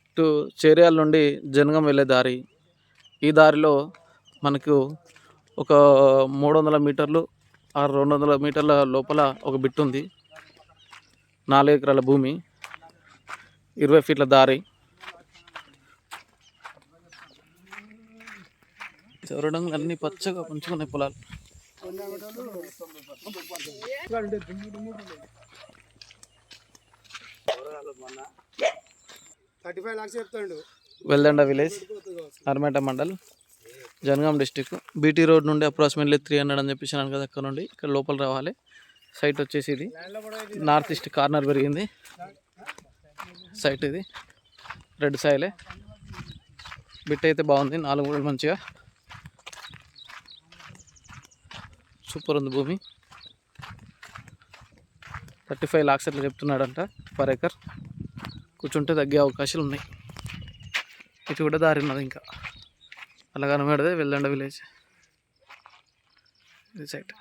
ఇటు చేర్యాల నుండి జనగం వెళ్ళే దారి. ఈ దారిలో మనకు ఒక 300 మీటర్లు 200 మీటర్ల లోపల ఒక బిట్ ఉంది. 4 ఎకరాల భూమి, 20 ఫీట్ల దారి. చూడడం అన్ని పచ్చగా పంచుకునే పొలాలు. Veldanda village, Armeta mandal, Jangaon district. BT road నుండి అప్రాక్సిమేట్లీ 300 అని చెప్పేసినాను కదా, అక్కడ నుండి ఇక్కడ లోపల రావాలి. సైట్ వచ్చేసి ఇది నార్త్ ఈస్ట్ కార్నర్ పెరిగింది సైట్. ఇది రెడ్ సాయిలే. బిట్ అయితే బాగుంది, 4 మూడలు మంచిగా సూపర్ ఉంది భూమి. 35 lakhs అట్లా చెప్తున్నాడంట పర్ ఎకర్. కూర్చుంటే తగ్గే అవకాశాలు ఉన్నాయి. ఇటు కూడా దారి ఉన్నది ఇంకా. అలా కనబడదే వెల్దండ విలేజ్ ఇది సైట్.